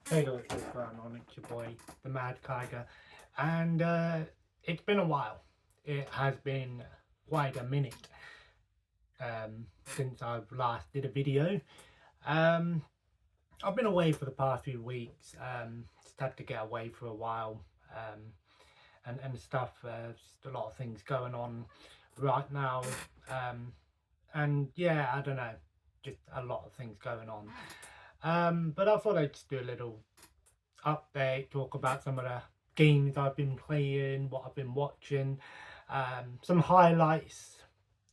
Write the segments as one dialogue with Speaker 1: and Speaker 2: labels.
Speaker 1: Hey guys, what's going on? It's your boy, the Mad Kiger, and it's been a while. It has been quite a minute since I've last did a video. Um, I've been away for the past few weeks. Just had to get away for a while, um, and stuff. Just a lot of things going on right now, um, and yeah, I don't know, just a lot of things going on. But I thought I'd just do a little update, talk about some of the games I've been playing, what I've been watching, some highlights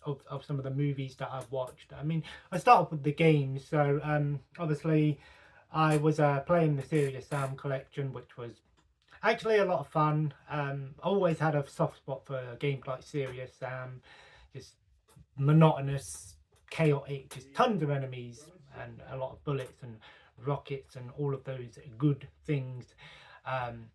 Speaker 1: of some of the movies that I've watched. I mean, I start off with the games. So obviously, I was playing the Serious Sam collection, which was actually a lot of fun. I always had a soft spot for games like Serious Sam, just monotonous, chaotic, just tons of enemies and a lot of bullets and rockets and all of those good things. Um,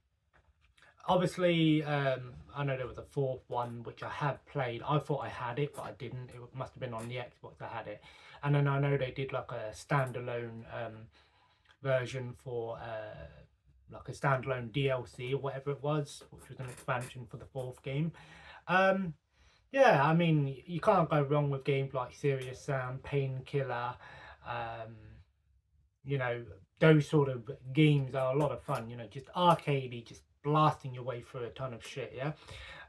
Speaker 1: Obviously, I know there was a fourth one which I have played. I thought I had it, but I didn't. It must have been on the Xbox I had it. And then I know they did like a standalone version for like a standalone DLC or whatever it was, which was an expansion for the fourth game. Um, yeah, I mean, you can't go wrong with games like Serious Sam, Painkiller, um, you know, those sort of games are a lot of fun, just arcadey, just blasting your way through a ton of shit, yeah?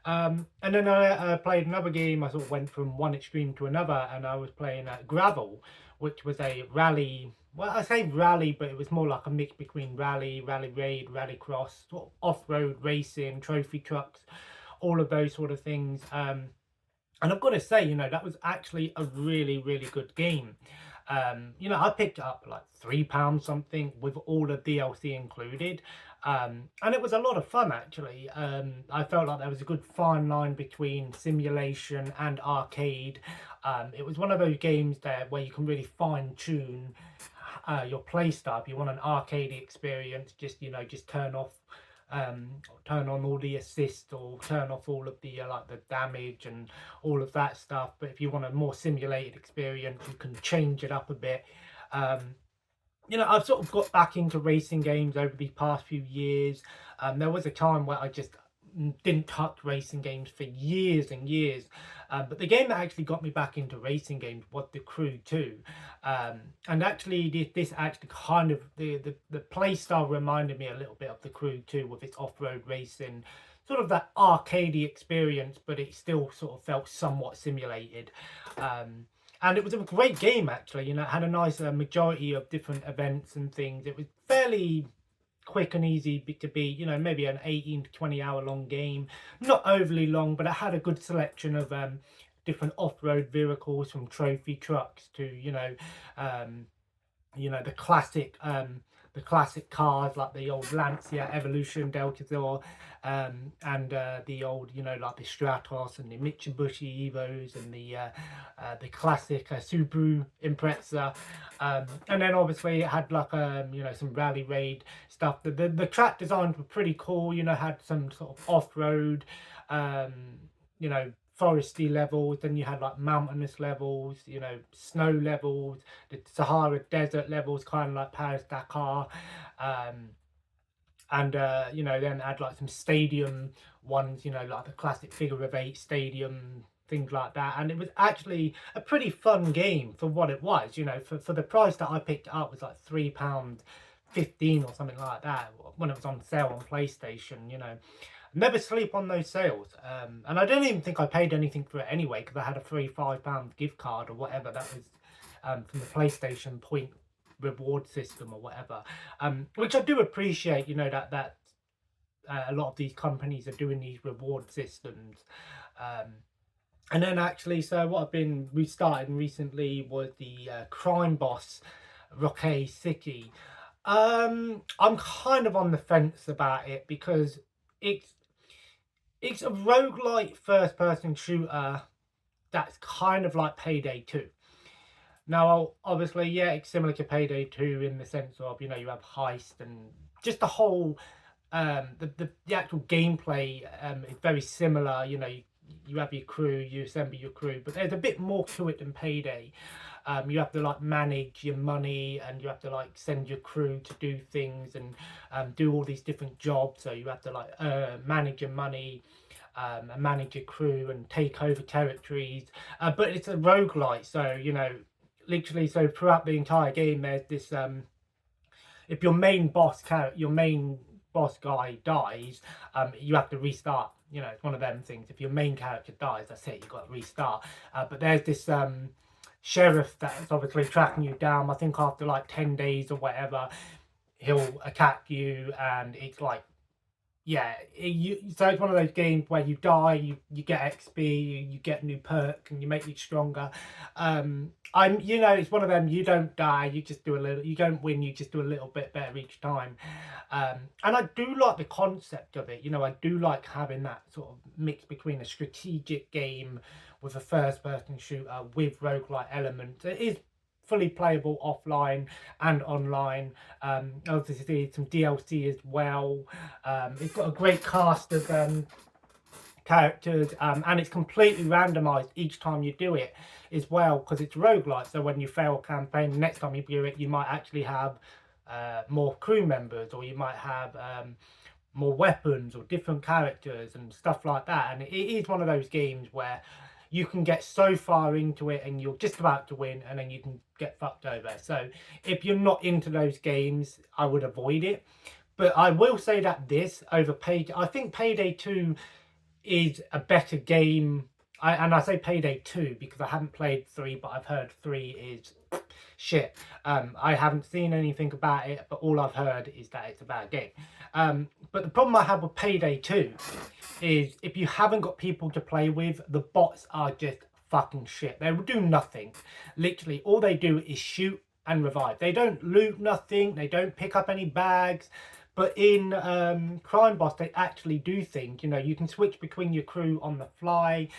Speaker 1: And then I played another game. I sort of went from one extreme to another, and I was playing Gravel, which was a rally. Well, I say rally, but it was more like a mix between rally, rally raid, rally cross, sort of off-road racing, trophy trucks, all of those sort of things. And I've got to say, that was actually a really, really good game. I picked it up like £3 something with all the DLC included. And it was a lot of fun actually. I felt like there was a good fine line between simulation and arcade. It was one of those games there where you can really fine tune your play style. If you want an arcade experience, just um, turn on all the assists or turn off all of the like the damage and all of that stuff. But if you want a more simulated experience, you can change it up a bit. Um, I've sort of got back into racing games over the past few years. There was a time where I just didn't touch racing games for years and years. But the game that actually got me back into racing games was The Crew 2. And actually, this actually kind of, the play style reminded me a little bit of The Crew 2 with its off-road racing, sort of that arcadey experience, but it still sort of felt somewhat simulated. And it was a great game actually. It had a nice majority of different events and things. It was fairly quick and easy to beat. Maybe an 18 to 20 hour long game, not overly long, but it had a good selection of different off-road vehicles, from trophy trucks to um, the classic cars like the old Lancia Evolution Deltazor, and the old, like the Stratos and the Mitsubishi Evos and the classic Subaru Impreza. And then obviously it had like some rally raid stuff. The track designs were pretty cool. Had some sort of off-road, um, you know foresty levels. Then you had like mountainous levels, snow levels, the Sahara Desert levels, kind of like Paris Dakar, um, and then add like some stadium ones, like the classic figure-of-8 stadium, things like that. And it was actually a pretty fun game for what it was. For the price that I picked it up was like £3.15 or something like that when it was on sale on PlayStation. Never sleep on those sales. And I don't even think I paid anything for it anyway, because I had a free £5 gift card or whatever that was, from the PlayStation Point reward system or whatever. Which I do appreciate. That a lot of these companies are doing these reward systems. Um, and then actually, so what I've been restarting recently was the Crime Boss Roque City. I'm kind of on the fence about it because it's it's a roguelike first person shooter that's kind of like Payday 2. Now, obviously, yeah, it's similar to Payday 2 in the sense of, you have heist and just the whole, the actual gameplay is very similar. you have your crew, you assemble your crew, but there's a bit more to it than Payday. You have to like manage your money, and you have to like send your crew to do things, and do all these different jobs. So you have to like manage your money, and manage your crew and take over territories. But it's a roguelite, so you know, literally, so throughout the entire game there's this if your main boss guy dies, you have to restart. You know, it's one of them things. If your main character dies, that's it, you've got to restart. But there's this sheriff that's obviously tracking you down. I think after like 10 days or whatever, he'll attack you, and it's like, yeah, so it's one of those games where you die, you get XP, you get new perk, and you make you stronger. You know, it's one of them, you don't die, you just do a little, you don't win, you just do a little bit better each time. And I do like the concept of it. You know, I do like having that sort of mix between a strategic game with a first person shooter with roguelike elements. It is fully playable offline and online. Obviously some DLC as well. It's got a great cast of characters, and it's completely randomized each time you do it as well, because it's roguelike. So when you fail a campaign, the next time you do it, you might actually have more crew members, or you might have more weapons or different characters and stuff like that. And it is one of those games where you can get so far into it and you're just about to win, and then you can get fucked over. So if you're not into those games, I would avoid it. But I will say that this over Payday, I think Payday 2 is a better game. And I say Payday 2 because I haven't played 3, but I've heard 3 is shit. I haven't seen anything about it, but all I've heard is that it's a bad game. But the problem I have with Payday 2 is if you haven't got people to play with, the bots are just fucking shit. They will do nothing. Literally, all they do is shoot and revive. They don't loot nothing. They don't pick up any bags. But in Crime Boss, they actually do things. You know, you can switch between your crew on the fly.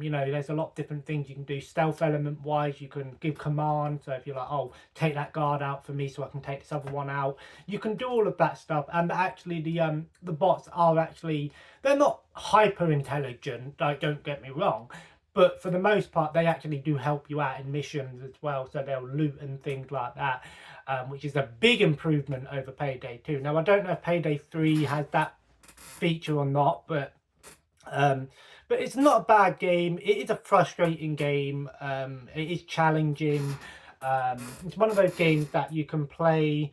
Speaker 1: You know, there's a lot of different things you can do stealth element wise. You can give commands. So if you're like, oh, take that guard out for me so I can take this other one out, you can do all of that stuff. And actually, the bots are actually, they're not hyper intelligent. Like, don't get me wrong. But for the most part, they actually do help you out in missions as well. So they'll loot and things like that, which is a big improvement over Payday 2. Now, I don't know if Payday 3 has that feature or not, but it's not a bad game. It is a frustrating game. It is challenging. It's one of those games that you can play.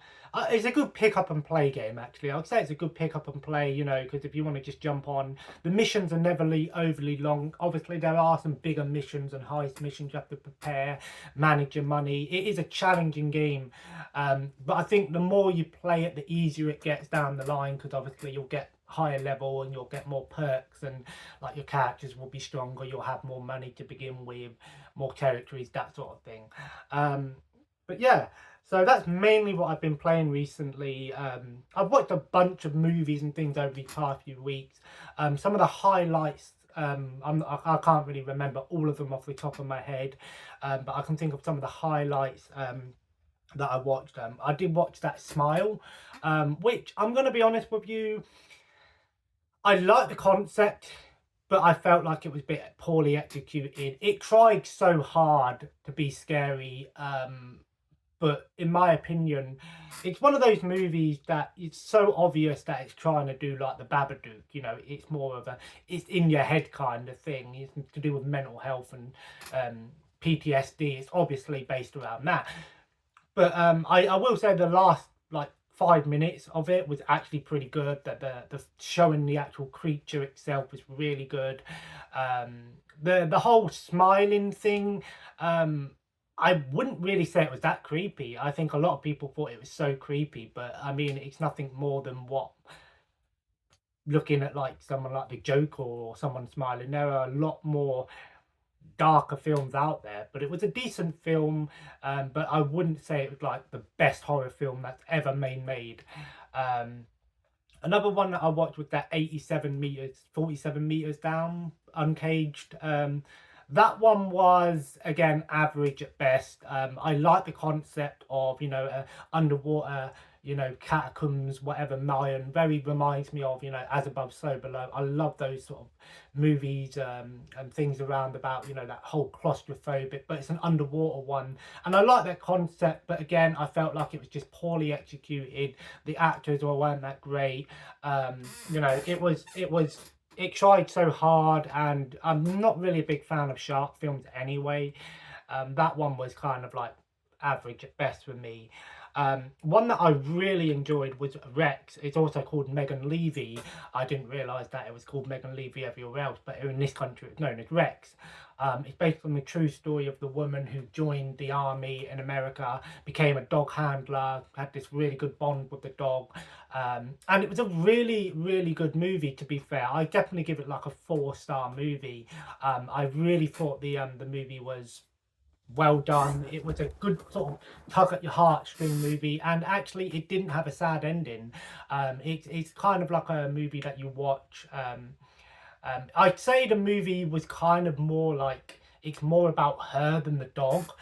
Speaker 1: It's a good pick up and play game, actually. I would say it's a good pick up and play, you know, because if you want to just jump on, the missions are never overly long. Obviously, there are some bigger missions and heist missions you have to prepare, manage your money. It is a challenging game, but I think the more you play it, the easier it gets down the line, because obviously you'll get higher level and you'll get more perks, and like your characters will be stronger, you'll have more money to begin with, more territories, that sort of thing. But yeah, so that's mainly what I've been playing recently. I've watched a bunch of movies and things over the past few weeks. Some of the highlights, I can't really remember all of them off the top of my head, but I can think of some of the highlights that I watched. I did watch that Smile, which I'm going to be honest with you, I like the concept, but I felt like it was a bit poorly executed. It tried so hard to be scary, but in my opinion, it's one of those movies that it's so obvious that it's trying to do like the Babadook. You know, it's more of a, it's in your head kind of thing. It's to do with mental health and PTSD. It's obviously based around that. But I will say the last like 5 minutes of it was actually pretty good. That the showing the actual creature itself was really good. The whole smiling thing, I wouldn't really say it was that creepy. I think a lot of people thought it was so creepy, but I mean, it's nothing more than what, looking at like someone like the Joker or someone smiling, there are a lot more darker films out there. But it was a decent film, but I wouldn't say it was like the best horror film that's ever been made. Another one that I watched was that 87 meters 47 meters down, Uncaged. That one was, again, average at best. I like the concept of, you know, underwater, Catacombs, whatever, Mayan, very reminds me of, As Above, So Below. I love those sort of movies, and things around about, that whole claustrophobic, but it's an underwater one. And I like that concept, but again, I felt like it was just poorly executed. The actors weren't that great. It tried so hard, and I'm not really a big fan of shark films anyway. That one was kind of like average at best for me. One that I really enjoyed was Rex. It's also called Megan Levy. I didn't realise that it was called Megan Levy everywhere else, but in this country it's known as Rex. It's based on the true story of the woman who joined the army in America, became a dog handler, had this really good bond with the dog. And it was a really, really good movie, to be fair. I definitely give it like a 4-star movie. I really thought the movie was well done. It was a good sort of tug at your heartstring movie, and actually it didn't have a sad ending. It's kind of like a movie that you watch. I'd say the movie was kind of more like, it's more about her than the dog,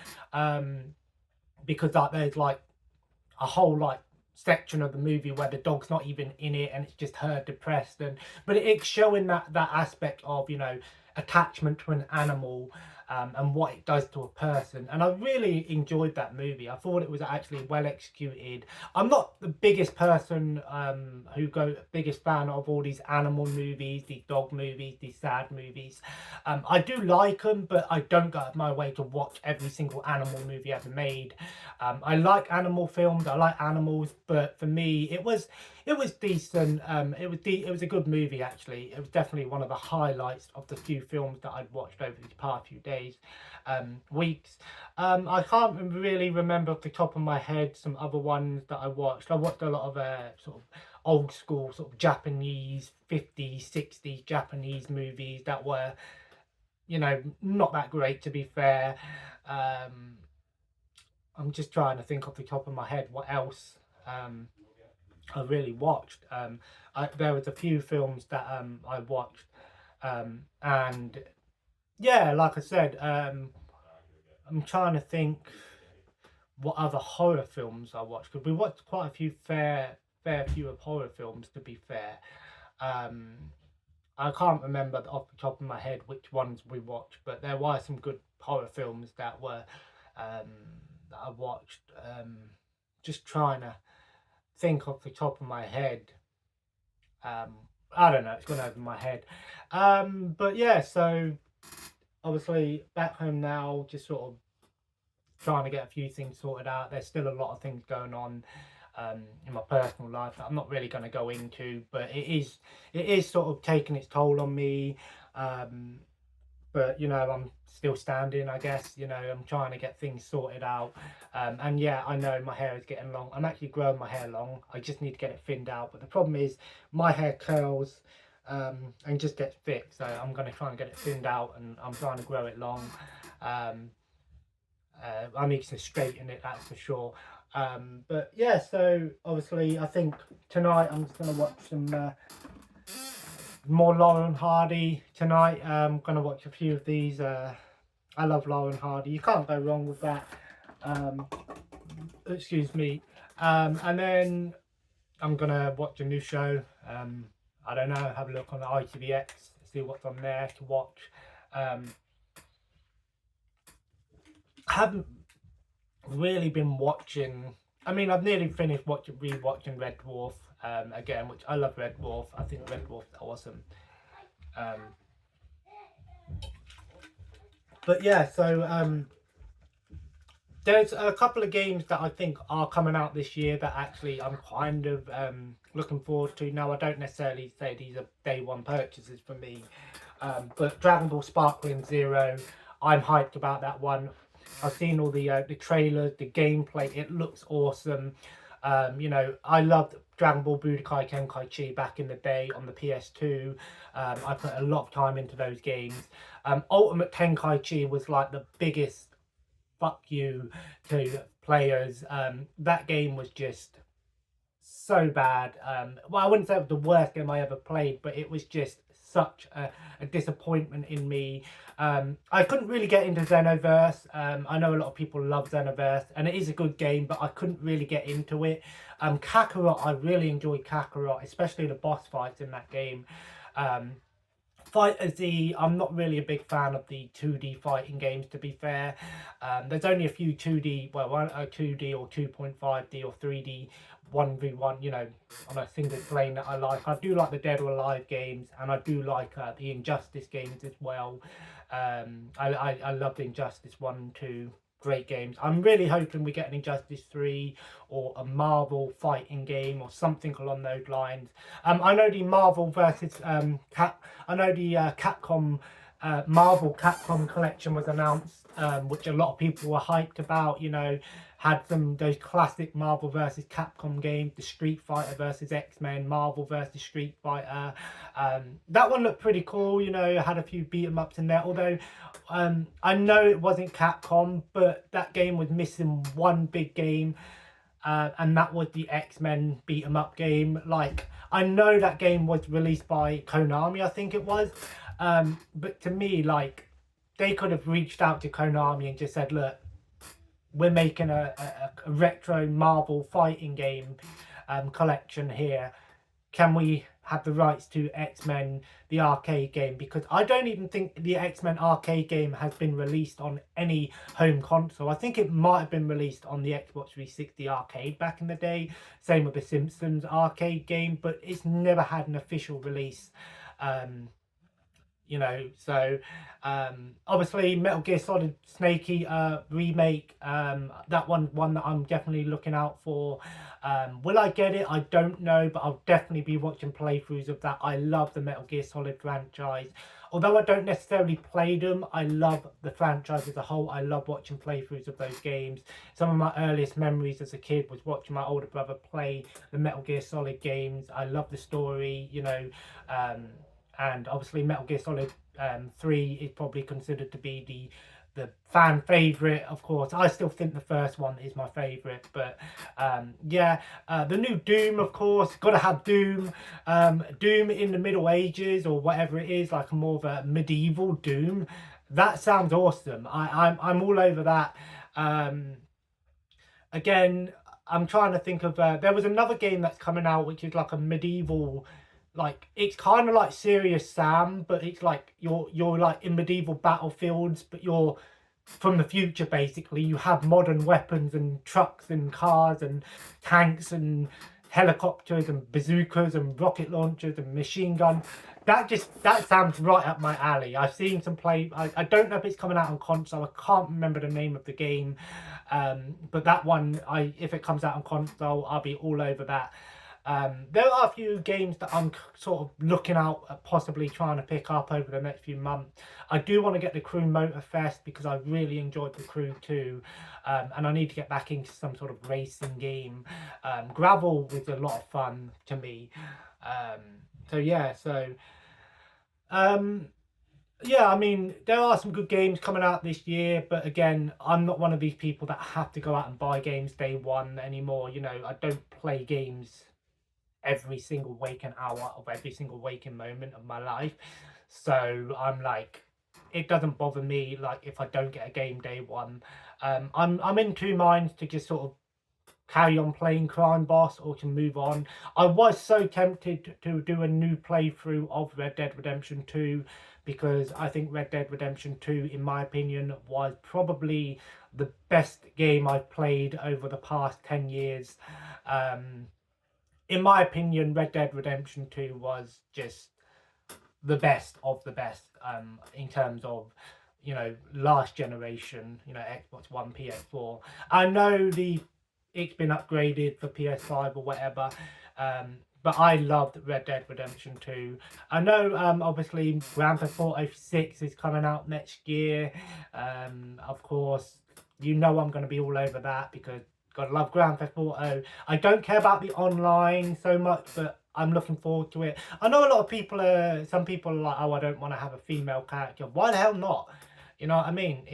Speaker 1: because like there's like a whole like section of the movie where the dog's not even in it, and it's just her depressed, but it's showing that aspect of attachment to an animal, and what it does to a person. And I really enjoyed that movie. I thought it was actually well executed. I'm not the biggest person biggest fan of all these animal movies, these dog movies, these sad movies. I do like them, but I don't go out of my way to watch every single animal movie ever made. I like animal films, I like animals, but for me it was decent. It was a good movie, actually. It was definitely one of the highlights of the few films that I'd watched over these past few days, weeks. I can't really remember off the top of my head some other ones that I watched. I watched a lot of sort of old school sort of Japanese 50s, 60s Japanese movies that were, not that great, to be fair. I'm just trying to think off the top of my head what else I really watched. There was a few films that I watched, and yeah, like I said, I'm trying to think what other horror films I watched, because we watched quite a few fair few of horror films, to be fair. I can't remember off the top of my head which ones we watched, but there were some good horror films that were that I watched. Just trying to think off the top of my head. I don't know, it's gone over my head. But yeah, so obviously back home now, just sort of trying to get a few things sorted out. There's still a lot of things going on in my personal life that I'm not really going to go into, but it is sort of taking its toll on me. But I'm still standing, I guess. I'm trying to get things sorted out. And yeah, I know my hair is getting long. I'm actually growing my hair long. I just need to get it thinned out. But the problem is my hair curls and just gets thick. So I'm going to try and get it thinned out, and I'm trying to grow it long. I need to straighten it, that's for sure. But yeah, so obviously I think tonight I'm just going to watch some more Laurel and Hardy tonight. I'm going to watch a few of these. I love Laurel and Hardy. You can't go wrong with that. Excuse me. And then I'm going to watch a new show. I don't know, have a look on the ITVX, see what's on there to watch. I haven't really been watching. I mean, I've nearly finished rewatching Red Dwarf again, which I love Red Dwarf. I think Red Dwarf is awesome. But yeah, so there's a couple of games that I think are coming out this year that actually I'm kind of looking forward to. Now, I don't necessarily say these are day one purchases for me, but Dragon Ball Sparkling Zero, I'm hyped about that one. I've seen all the trailers, the gameplay. It looks awesome. I loved Dragon Ball Budokai Tenkaichi back in the day on the PS2. I put a lot of time into those games. Ultimate Tenkaichi was like the biggest fuck you to players. That game was just so bad. Well, I wouldn't say it was the worst game I ever played, but it was just such a disappointment in me. I couldn't really get into Xenoverse. I know a lot of people love Xenoverse, and it is a good game, but I couldn't really get into it. Kakarot, I really enjoyed Kakarot, especially the boss fights in that game. Fighter Z, I'm not really a big fan of the 2D fighting games, to be fair. There's only a few 2D, well, 2D or 2.5D or 3D 1v1, you know, on a single plane that I like. I do like the Dead or Alive games, and I do like the Injustice games as well. I love the Injustice 1 and 2. Great games. I'm really hoping we get an Injustice 3 or a Marvel fighting game or something along those lines. I know the Marvel versus Capcom Marvel Capcom collection was announced, which a lot of people were hyped about. You know, had those classic Marvel versus Capcom games, the Street Fighter versus X-Men, Marvel versus Street Fighter. That one looked pretty cool. You know, had a few beat 'em ups in there. Although I know it wasn't Capcom, but that game was missing one big game. And that was the X-Men beat 'em up game. Like, I know that game was released by Konami, I think it was. But to me, like, they could have reached out to Konami and just said, look, we're making a retro Marvel fighting game collection here. Can we have the rights to X-Men, the arcade game? Because I don't even think the X-Men arcade game has been released on any home console. I think it might have been released on the Xbox 360 arcade back in the day. Same with the Simpsons arcade game, but it's never had an official release. You know, so obviously Metal Gear Solid Snake Eater remake, that one that I'm definitely looking out for. Will I get it? I don't know, but I'll definitely be watching playthroughs of that. I love the Metal Gear Solid franchise. Although I don't necessarily play them, I love the franchise as a whole. I love watching playthroughs of those games. Some of my earliest memories as a kid was watching my older brother play the Metal Gear Solid games. I love the story, you know, and obviously Metal Gear Solid 3 is probably considered to be the fan favourite. Of course, I still think the first one is my favourite, but yeah, the new Doom, of course, gotta have Doom. Doom in the Middle Ages or whatever it is, like more of a medieval Doom. That sounds awesome. I'm all over that. Again, I'm trying to think of there was another game that's coming out which is like a medieval, like, it's kind of like Serious Sam, but it's like you're like in medieval battlefields, but you're from the future. Basically, you have modern weapons and trucks and cars and tanks and helicopters and bazookas and rocket launchers and machine guns. That sounds right up my alley. I've seen some play. I don't know if it's coming out on console. I can't remember the name of the game, but that one, if it comes out on console, I'll be all over that. There are a few games that I'm sort of looking out at possibly trying to pick up over the next few months. I do want to get the Crew Motorfest because I really enjoyed the Crew 2, and I need to get back into some sort of racing game. Gravel was a lot of fun to me. So yeah, yeah, I mean, there are some good games coming out this year, but again, I'm not one of these people that have to go out and buy games day one anymore. You know, I don't play games every single waking hour of every single waking moment of my life. So I'm like, it doesn't bother me, like, if I don't get a game day one. I'm in two minds to just sort of carry on playing Crime Boss or to move on. I was so tempted to do a new playthrough of Red Dead Redemption 2 because I think Red Dead Redemption 2, in my opinion, was probably the best game I've played over the past 10 years. In my opinion, Red Dead Redemption 2 was just the best of the best, in terms of, you know, last generation, you know, Xbox One, PS4. I know it's been upgraded for PS5 or whatever, but I loved Red Dead Redemption 2. I know, obviously, Grand Theft Auto 6 is coming out next year. Of course, you know I'm going to be all over that because gotta love Grand Theft Auto. I don't care about the online so much, but I'm looking forward to it. I know a lot of people some people are like, oh, I don't want to have a female character. Why the hell not? You know what I mean?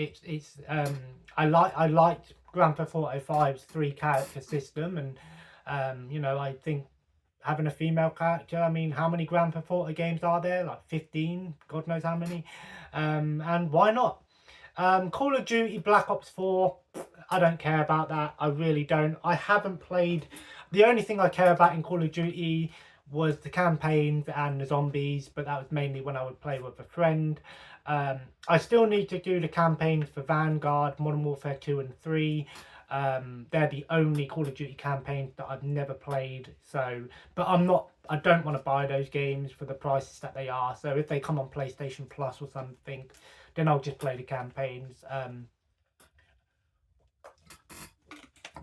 Speaker 1: I liked Grand Theft Auto 5's 3 character system, and you know, I think having a female character. I mean, how many Grand Theft Auto games are there? Like 15, God knows how many. And why not? Call of Duty Black Ops 4, I don't care about that. I really don't. I haven't played. The only thing I care about in Call of Duty was the campaigns and the zombies, but that was mainly when I would play with a friend. I still need to do the campaigns for Vanguard, Modern Warfare 2 and 3. They're the only Call of Duty campaigns that I've never played. So, but I don't want to buy those games for the prices that they are. So if they come on PlayStation Plus or something, then I'll just play the campaigns.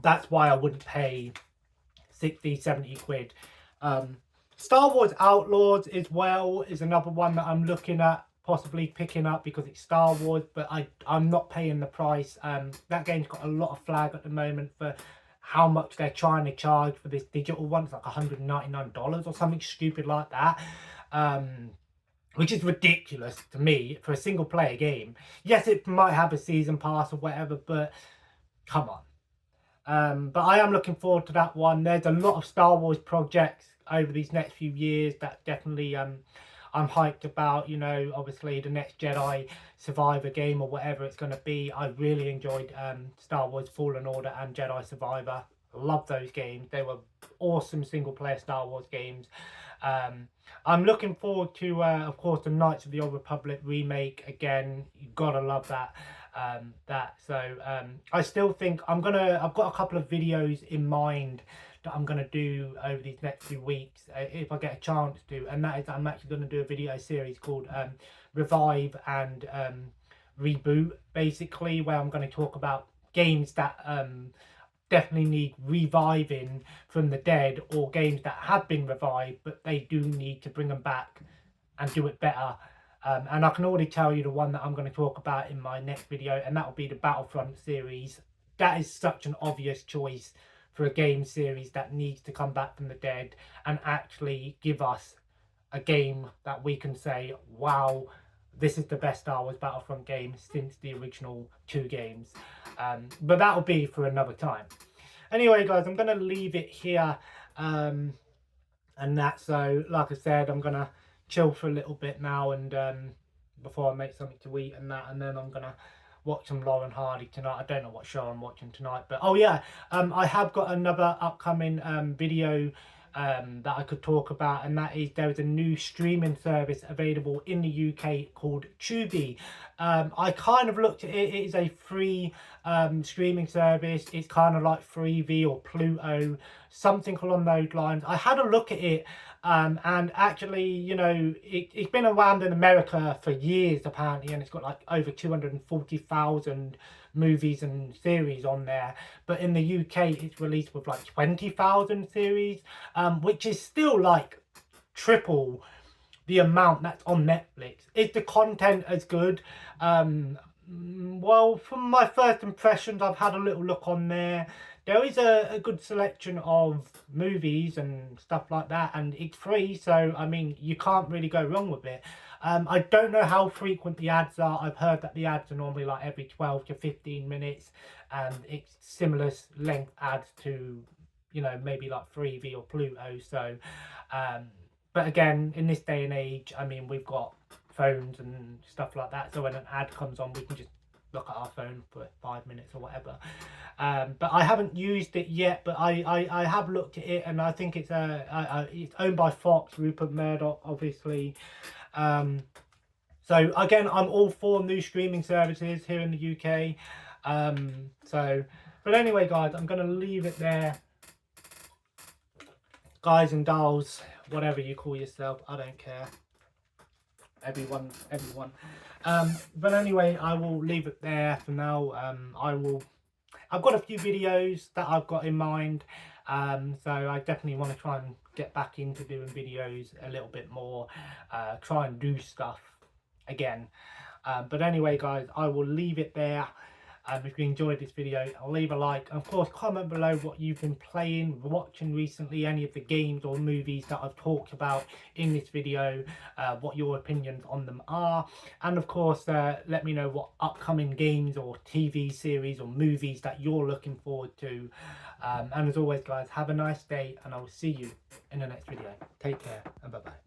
Speaker 1: That's why I wouldn't pay 60, 70 quid. Star Wars Outlaws as well is another one that I'm looking at possibly picking up because it's Star Wars, but I'm not paying the price. That game's got a lot of flag at the moment for how much they're trying to charge for this digital one. It's like $199 or something stupid like that. Which is ridiculous to me for a single player game. Yes, it might have a season pass or whatever, but come on. But I am looking forward to that one. There's a lot of Star Wars projects over these next few years that definitely I'm hyped about. You know, obviously the next Jedi Survivor game or whatever it's going to be. I really enjoyed Star Wars Fallen Order and Jedi Survivor. Love those games. They were awesome single player Star Wars games. I'm looking forward to, of course, the Knights of the Old Republic remake again. You gotta love that. I still think I've got a couple of videos in mind that I'm gonna do over these next few weeks if I get a chance to, and that is I'm actually gonna do a video series called Revive and Reboot, basically, where I'm going to talk about games that definitely need reviving from the dead, or games that have been revived but they do need to bring them back and do it better. And I can already tell you the one that I'm going to talk about in my next video, and that will be the Battlefront series. That is such an obvious choice for a game series that needs to come back from the dead and actually give us a game that we can say, wow, this is the best Star Wars Battlefront game since the original 2 games. But that'll be for another time. Anyway, guys, I'm going to leave it here. And that, so like I said, I'm going to chill for a little bit now, and before I make something to eat and that, and then I'm going to watch some Lauren Hardy tonight. I don't know what show I'm watching tonight, but oh yeah, I have got another upcoming video that I could talk about, and that is there is a new streaming service available in the UK called Tubi. I kind of looked at it. It is a free streaming service. It's kind of like Freevee or Pluto, something along those lines. I had a look at it, and actually, you know, it's been around in America for years apparently, and it's got like over 240,000 movies and series on there, but in the UK it's released with like 20,000 series, which is still like triple the amount that's on Netflix. Is the content as good? Well, from my first impressions, I've had a little look on there. There is a good selection of movies and stuff like that, and it's free, so I mean, you can't really go wrong with it. I don't know how frequent the ads are. I've heard that the ads are normally like every 12 to 15 minutes, and it's similar length ads to, you know, maybe like Freevee or Pluto. So, but again, in this day and age, I mean, we've got phones and stuff like that, so when an ad comes on, we can just look at our phone for 5 minutes or whatever. But I haven't used it yet, but I have looked at it, and I think it's it's owned by Fox, Rupert Murdoch, obviously. So again, I'm all for new streaming services here in the UK. But anyway, guys, I'm going to leave it there. Guys and dolls, whatever you call yourself, I don't care. Everyone. But anyway, I will leave it there for now. I've got a few videos that I've got in mind, so I definitely want to try and get back into doing videos a little bit more, try and do stuff again. But anyway, guys, I will leave it there. If you enjoyed this video, leave a like, and of course comment below what you've been playing, watching recently, any of the games or movies that I've talked about in this video, what your opinions on them are. And of course let me know what upcoming games or TV series or movies that you're looking forward to. And as always guys, have a nice day, and I will see you in the next video. Take care and bye bye.